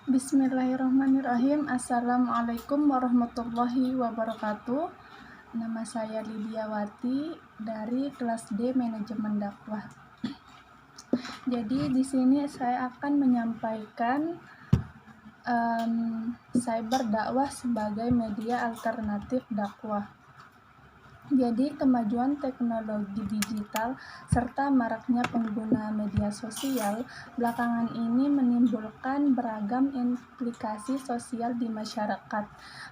Bismillahirrahmanirrahim. Assalamualaikum warahmatullahi wabarakatuh. Nama saya Lidiawati dari kelas D Manajemen Dakwah. Jadi di sini saya akan menyampaikan cyber dakwah sebagai media alternatif dakwah. Jadi kemajuan teknologi digital serta maraknya pengguna media sosial belakangan ini menimbulkan beragam implikasi sosial di masyarakat,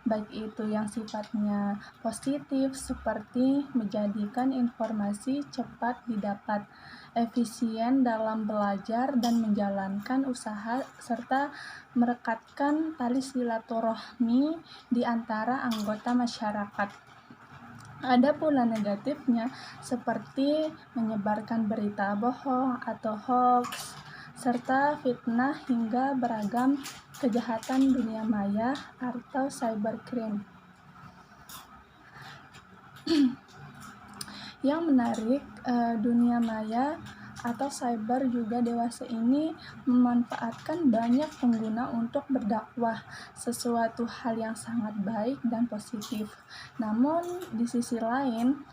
baik itu yang sifatnya positif seperti menjadikan informasi cepat didapat, efisien dalam belajar dan menjalankan usaha, serta merekatkan tali silaturahmi di antara anggota masyarakat. Ada pula negatifnya, seperti menyebarkan berita bohong atau hoax, serta fitnah hingga beragam kejahatan dunia maya atau cybercrime. Yang menarik, dunia maya atau cyber juga dewasa ini memanfaatkan banyak pengguna untuk berdakwah, sesuatu hal yang sangat baik dan positif. Namun di sisi lain,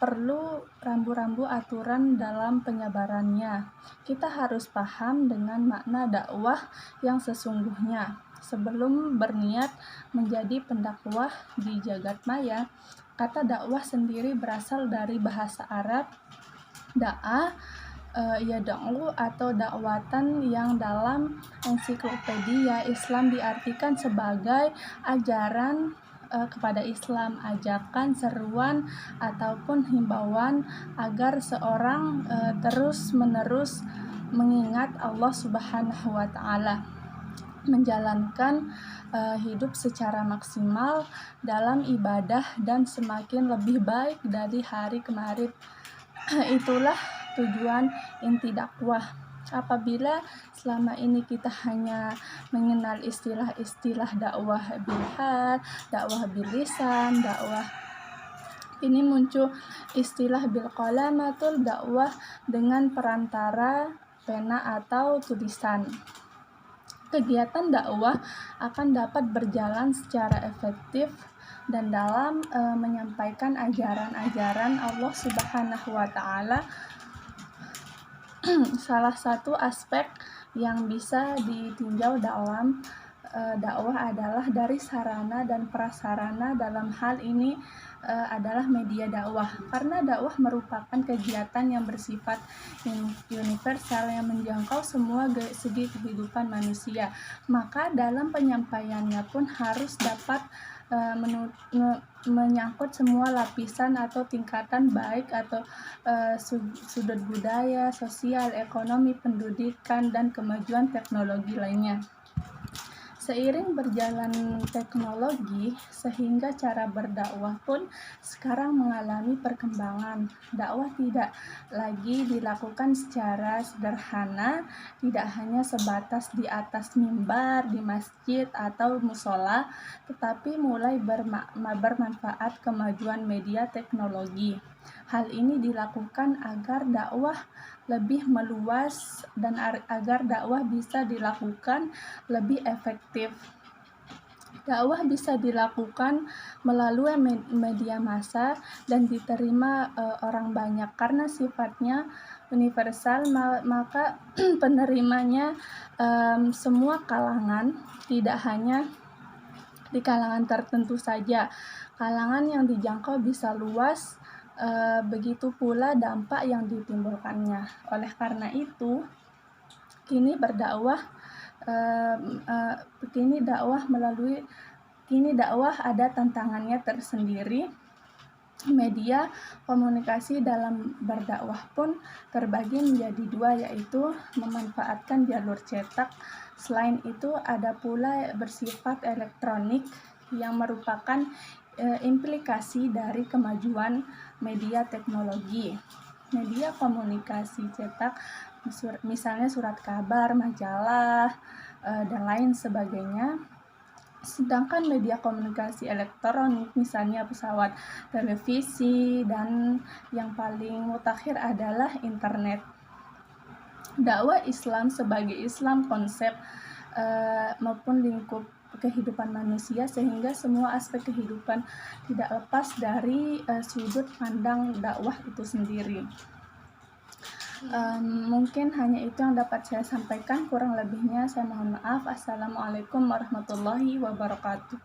perlu rambu-rambu aturan dalam penyebarannya. Kita harus paham dengan makna dakwah yang sesungguhnya sebelum berniat menjadi pendakwah di jagat maya. Kata dakwah sendiri berasal dari bahasa Arab da'ah, yad'u atau dakwatan, yang dalam ensiklopedia Islam diartikan sebagai ajaran kepada Islam, ajakan, seruan, ataupun himbauan agar seorang terus-menerus mengingat Allah Subhanahu wa Ta'ala, menjalankan hidup secara maksimal dalam ibadah dan semakin lebih baik dari hari kemarin. Itulah tujuan inti dakwah. Apabila selama ini kita hanya mengenal istilah-istilah dakwah bilhal, dakwah bilisan, dakwah, ini muncul istilah bilqalamatul dakwah dengan perantara pena atau tulisan. Kegiatan dakwah akan dapat berjalan secara efektif dan dalam menyampaikan ajaran-ajaran Allah Subhanahu wa Ta'ala. Salah satu aspek yang bisa ditinjau dalam dakwah adalah dari sarana dan prasarana. Dalam hal ini adalah media dakwah, karena dakwah merupakan kegiatan yang bersifat universal yang menjangkau semua segi kehidupan manusia. Maka dalam penyampaiannya pun harus dapat menyangkut semua lapisan atau tingkatan, baik atau sudut budaya, sosial, ekonomi, pendidikan, dan kemajuan teknologi lainnya. Seiring berjalan teknologi, sehingga cara berdakwah pun sekarang mengalami perkembangan. Dakwah tidak lagi dilakukan secara sederhana, tidak hanya sebatas di atas mimbar, di masjid atau musola, tetapi mulai bermanfaat kemajuan media teknologi. Hal ini dilakukan agar dakwah lebih meluas dan agar dakwah bisa dilakukan lebih efektif. Dakwah bisa dilakukan melalui media massa dan diterima orang banyak karena sifatnya universal, maka penerimanya semua kalangan, tidak hanya di kalangan tertentu saja. Kalangan yang dijangkau bisa luas, begitu pula dampak yang ditimbulkannya. Oleh karena itu, kini dakwah ada tantangannya tersendiri. Media komunikasi dalam berdakwah pun terbagi menjadi dua, yaitu memanfaatkan jalur cetak. Selain itu ada pula bersifat elektronik yang merupakan implikasi dari kemajuan media teknologi. Media komunikasi cetak misalnya surat kabar, majalah, dan lain sebagainya. Sedangkan media komunikasi elektronik misalnya pesawat, televisi, dan yang paling mutakhir adalah internet. Dakwah Islam sebagai Islam konsep maupun lingkup kehidupan manusia, sehingga semua aspek kehidupan tidak lepas dari sudut pandang dakwah itu sendiri. Mungkin hanya itu yang dapat saya sampaikan, kurang lebihnya saya mohon maaf. Assalamualaikum warahmatullahi wabarakatuh.